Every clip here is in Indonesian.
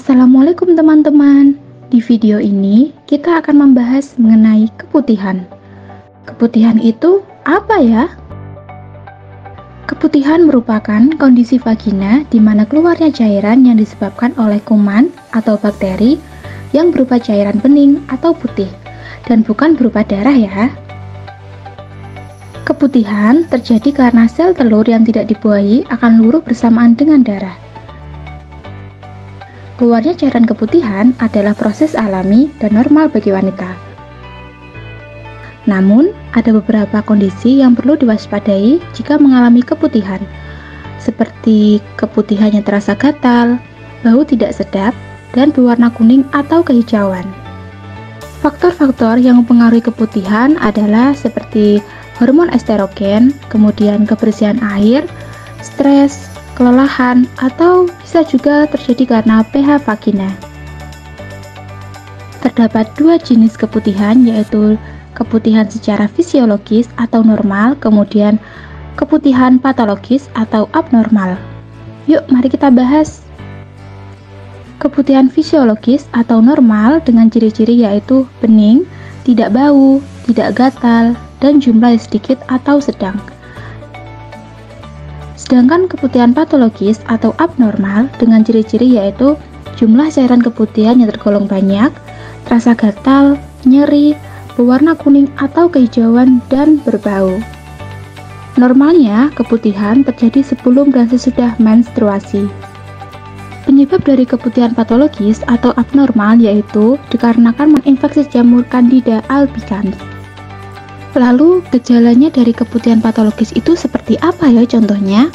Assalamualaikum teman-teman. Di video ini kita akan membahas mengenai keputihan. Keputihan itu apa ya? Keputihan merupakan kondisi vagina di mana keluarnya cairan yang disebabkan oleh kuman atau bakteri yang berupa cairan bening atau putih dan bukan berupa darah ya. Keputihan terjadi karena sel telur yang tidak dibuahi akan luruh bersamaan dengan darah. Keluarnya cairan keputihan adalah proses alami dan normal bagi wanita. Namun, ada beberapa kondisi yang perlu diwaspadai jika mengalami keputihan, seperti keputihan yang terasa gatal, bau tidak sedap, dan berwarna kuning atau kehijauan. Faktor-faktor yang mempengaruhi keputihan adalah seperti hormon estrogen, kemudian kebersihan air, stres, kelelahan, atau bisa juga terjadi karena pH vagina. Terdapat dua jenis keputihan, yaitu keputihan secara fisiologis atau normal, kemudian keputihan patologis atau abnormal. Yuk, mari kita bahas. Keputihan fisiologis atau normal dengan ciri-ciri yaitu bening, tidak bau, tidak gatal, dan jumlah sedikit atau sedang. Sedangkan keputihan patologis atau abnormal dengan ciri-ciri yaitu jumlah cairan keputihan yang tergolong banyak, terasa gatal, nyeri, berwarna kuning atau kehijauan, dan berbau. Normalnya, keputihan terjadi sebelum dan sesudah menstruasi. Penyebab dari keputihan patologis atau abnormal yaitu dikarenakan infeksi jamur Candida albicans. Lalu, gejalanya dari keputihan patologis itu seperti apa ya contohnya?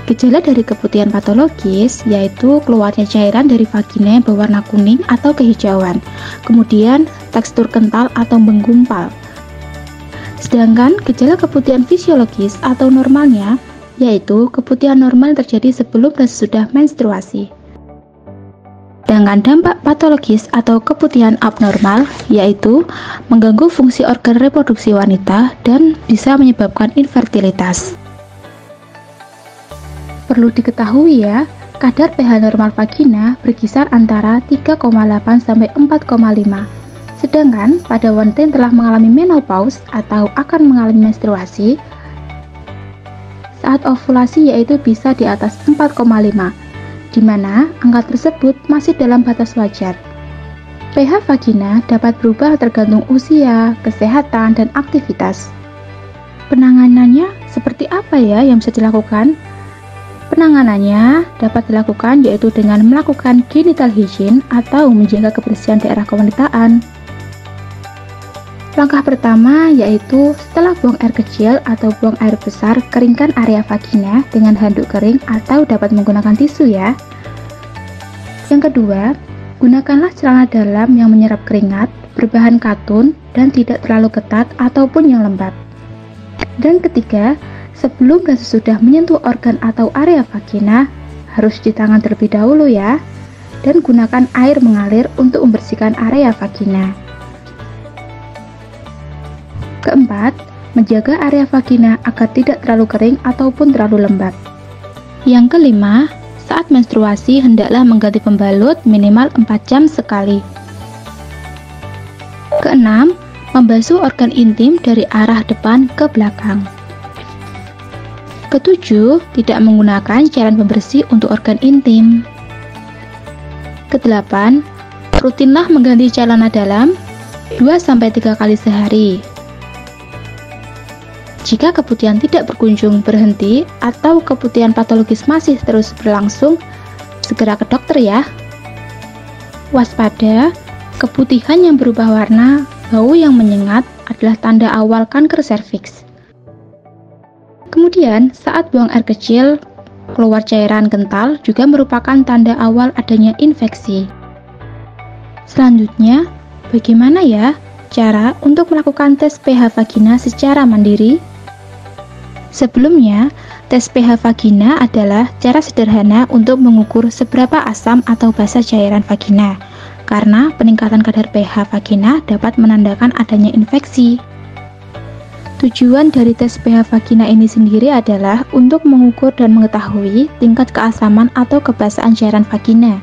Gejala dari keputihan patologis yaitu keluarnya cairan dari vagina yang berwarna kuning atau kehijauan, kemudian tekstur kental atau menggumpal. Sedangkan gejala keputihan fisiologis atau normalnya yaitu keputihan normal terjadi sebelum dan sesudah menstruasi. Sedangkan dampak patologis atau keputihan abnormal yaitu mengganggu fungsi organ reproduksi wanita dan bisa menyebabkan infertilitas. Perlu diketahui ya, kadar pH normal vagina berkisar antara 3,8 sampai 4,5. Sedangkan pada wanita yang telah mengalami menopause atau akan mengalami menstruasi, saat ovulasi yaitu bisa di atas 4,5. Di mana angka tersebut masih dalam batas wajar. pH vagina dapat berubah tergantung usia, kesehatan, dan aktivitas. Penanganannya seperti apa ya yang bisa dilakukan? Penanganannya dapat dilakukan yaitu dengan melakukan genital hygiene atau menjaga kebersihan daerah kewanitaan. Langkah pertama yaitu setelah buang air kecil atau buang air besar, keringkan area vagina dengan handuk kering atau dapat menggunakan tisu ya. Yang kedua, gunakanlah celana dalam yang menyerap keringat, berbahan katun, dan tidak terlalu ketat ataupun yang lembab. Dan ketiga, sebelum dan sesudah menyentuh organ atau area vagina, harus cuci tangan terlebih dahulu ya. Dan gunakan air mengalir untuk membersihkan area vagina. Keempat, menjaga area vagina agar tidak terlalu kering ataupun terlalu lembab. Yang kelima, saat menstruasi hendaklah mengganti pembalut minimal 4 jam sekali. Keenam, membasuh organ intim dari arah depan ke belakang. Ketujuh, tidak menggunakan cairan pembersih untuk organ intim. Kedelapan, rutinlah mengganti celana dalam 2-3 kali sehari. Jika keputihan tidak berkunjung berhenti atau keputihan patologis masih terus berlangsung, segera ke dokter ya. Waspada, keputihan yang berubah warna, bau yang menyengat adalah tanda awal kanker serviks. Kemudian, saat buang air kecil, keluar cairan kental juga merupakan tanda awal adanya infeksi. Selanjutnya, bagaimana ya cara untuk melakukan tes pH vagina secara mandiri? Sebelumnya, tes pH vagina adalah cara sederhana untuk mengukur seberapa asam atau basa cairan vagina, karena peningkatan kadar pH vagina dapat menandakan adanya infeksi. Tujuan dari tes pH vagina ini sendiri adalah untuk mengukur dan mengetahui tingkat keasaman atau kebasaan cairan vagina.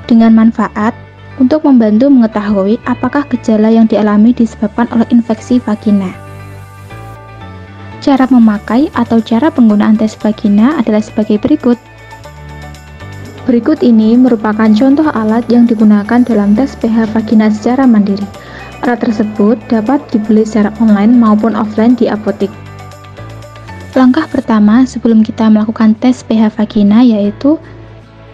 dengan manfaat untuk membantu mengetahui apakah gejala yang dialami disebabkan oleh infeksi vagina. Cara memakai atau cara penggunaan tes vagina adalah sebagai berikut. Berikut ini merupakan contoh alat yang digunakan dalam tes pH vagina secara mandiri. Alat tersebut dapat dibeli secara online maupun offline di apotek. Langkah pertama sebelum kita melakukan tes pH vagina yaitu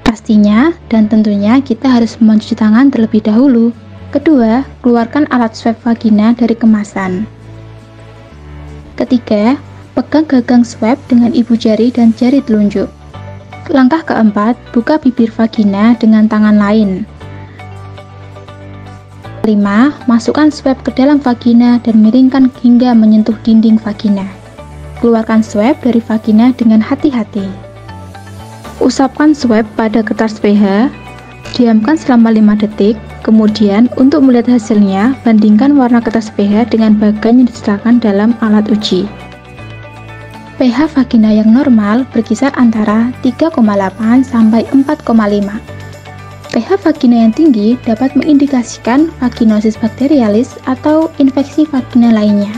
pastinya dan tentunya kita harus mencuci tangan terlebih dahulu. Kedua, keluarkan alat swab vagina dari kemasan. Ketiga, pegang gagang swab dengan ibu jari dan jari telunjuk. Langkah keempat, buka bibir vagina dengan tangan lain. 5. Masukkan swab ke dalam vagina dan miringkan hingga menyentuh dinding vagina. Keluarkan swab dari vagina dengan hati-hati. Usapkan swab pada kertas pH, diamkan selama 5 detik, kemudian untuk melihat hasilnya, bandingkan warna kertas pH dengan bagan yang disertakan dalam alat uji. pH vagina yang normal berkisar antara 3,8 sampai 4,5. pH vagina yang tinggi dapat mengindikasikan vaginosis bakterialis atau infeksi vagina lainnya.